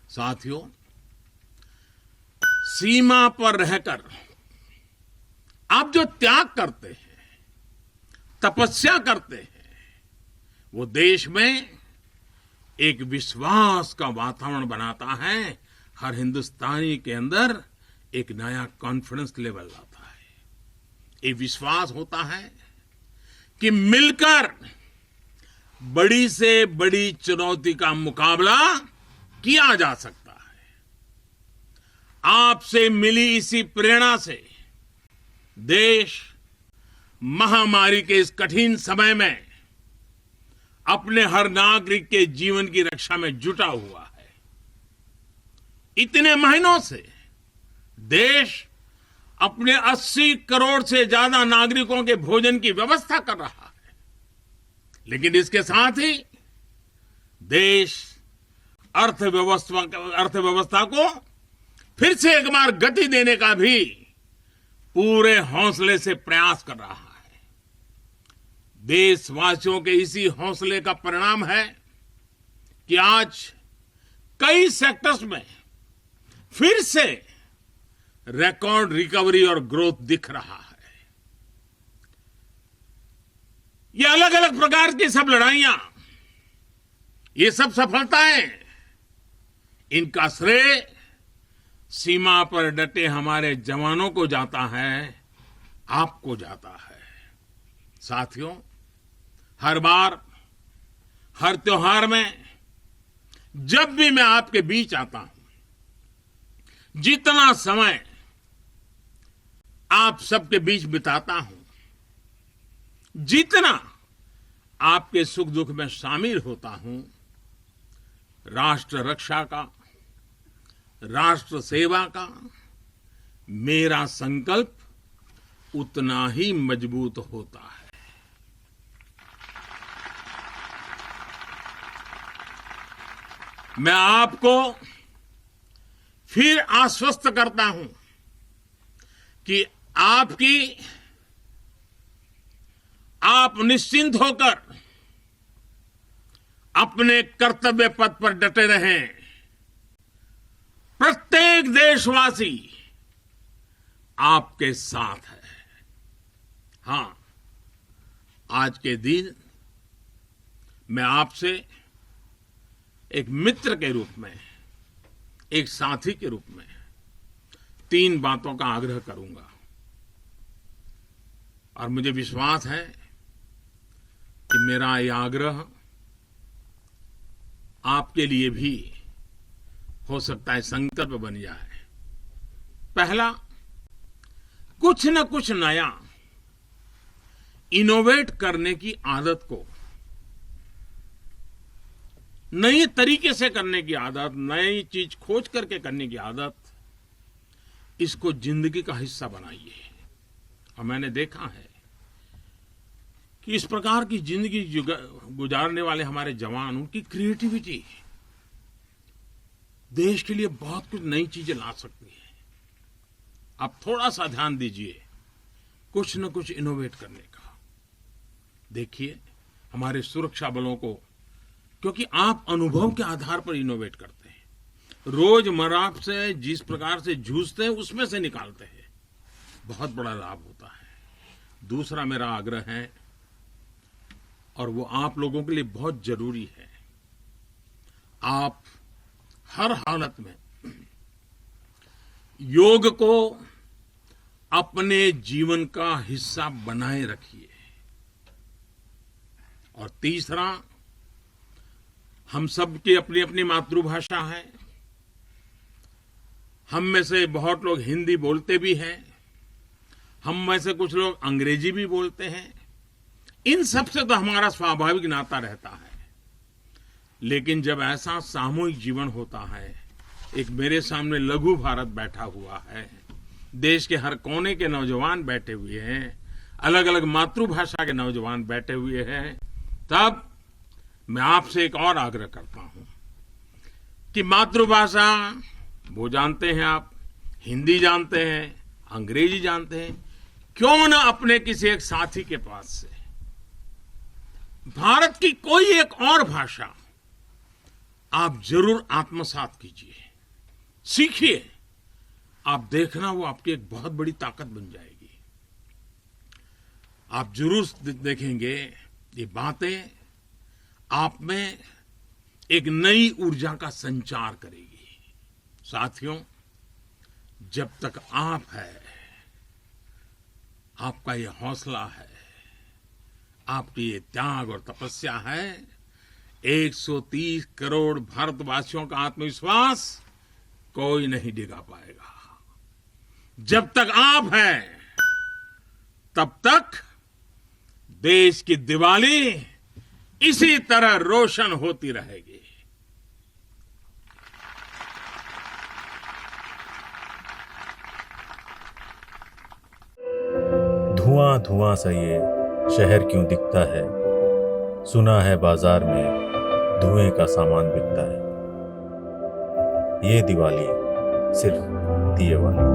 साथियों, सीमा पर रहकर आप जो त्याग करते हैं, तपस्या करते हैं, वो देश में एक विश्वास का वातावरण बनाता है। हर हिंदुस्तानी के अंदर एक नया कॉन्फिडेंस लेवल लाता है। ये विश्वास होता है कि मिलकर बड़ी से बड़ी चुनौती का मुकाबला किया जा सकता है। आपसे मिली इसी प्रेरणा से देश महामारी के इस कठिन समय में अपने हर नागरिक के जीवन की रक्षा में जुटा हुआ है। इतने महीनों से देश अपने 80 करोड़ से ज्यादा नागरिकों के भोजन की व्यवस्था कर रहा है, लेकिन इसके साथ ही देश अर्थव्यवस्था को फिर से एक बार गति देने का भी पूरे हौसले से प्रयास कर रहा है। देशवासियों के इसी हौसले का परिणाम है कि आज कई सेक्टर्स में फिर से रिकॉर्ड रिकवरी और ग्रोथ दिख रहा है। ये अलग अलग प्रकार की सब लड़ाइयां, ये सब सफलताएं, इनका श्रेय सीमा पर डटे हमारे जवानों को जाता है, आपको जाता है। साथियों, हर बार, हर त्योहार में जब भी मैं आपके बीच आता हूं, जितना समय आप सबके बीच बिताता हूं, जितना आपके सुख दुख में शामिल होता हूं, राष्ट्र रक्षा का, राष्ट्र सेवा का मेरा संकल्प उतना ही मजबूत होता है। मैं आपको फिर आश्वस्त करता हूं कि आप निश्चिंत होकर अपने कर्तव्य पथ पर डटे रहें। प्रत्येक देशवासी आपके साथ है। हां, आज के दिन मैं आपसे एक मित्र के रूप में, एक साथी के रूप में 3 बातों का आग्रह करूंगा, और मुझे विश्वास है कि मेरा यह आग्रह आपके लिए भी हो सकता है संकल्प बन जाए। पहला, कुछ न कुछ नया इनोवेट करने की आदत को, नए तरीके से करने की आदत, नई चीज खोज करके करने की आदत, इसको जिंदगी का हिस्सा बनाइए। और मैंने देखा है कि इस प्रकार की जिंदगी गुजारने वाले हमारे जवान, उनकी क्रिएटिविटी देश के लिए बहुत कुछ नई चीजें ला सकती है। आप थोड़ा सा ध्यान दीजिए कुछ न कुछ इनोवेट करने का। देखिए हमारे सुरक्षा बलों को, क्योंकि आप अनुभव के आधार पर इनोवेट करते हैं, रोजमर्रा से जिस प्रकार से जूझते हैं उसमें से निकालते हैं, बहुत बड़ा लाभ होता है। दूसरा मेरा आग्रह है, और वो आप लोगों के लिए बहुत जरूरी है, आप हर हालत में योग को अपने जीवन का हिस्सा बनाए रखिए। और तीसरा, हम सबकी अपनी अपनी मातृभाषा है। हम में से बहुत लोग हिंदी बोलते भी हैं, हम में से कुछ लोग अंग्रेजी भी बोलते हैं। इन सब से तो हमारा स्वाभाविक नाता रहता है, लेकिन जब ऐसा सामूहिक जीवन होता है, एक मेरे सामने लघु भारत बैठा हुआ है, देश के हर कोने के नौजवान बैठे हुए हैं, अलग अलग मातृभाषा के नौजवान बैठे हुए हैं, तब मैं आपसे एक और आग्रह करता हूं कि मातृभाषा वो जानते हैं, आप हिंदी जानते हैं, अंग्रेजी जानते हैं, क्यों ना अपने किसी एक साथी के पास से भारत की कोई एक और भाषा आप जरूर आत्मसात कीजिए, सीखिए। आप देखना वो आपकी एक बहुत बड़ी ताकत बन जाएगी। आप जरूर देखेंगे ये बातें आप में एक नई ऊर्जा का संचार करेगी। साथियों, जब तक आप है, आपका ये हौसला है, आपकी ये त्याग और तपस्या है, 130 करोड़ भारतवासियों का आत्मविश्वास कोई नहीं डिगा पाएगा। जब तक आप हैं, तब तक देश की दिवाली इसी तरह रोशन होती रहेगी। धुआं धुआं सा ये शहर क्यों दिखता है, सुना है बाजार में धुएं का सामान बिकता है। ये दिवाली सिर्फ दिए वाली।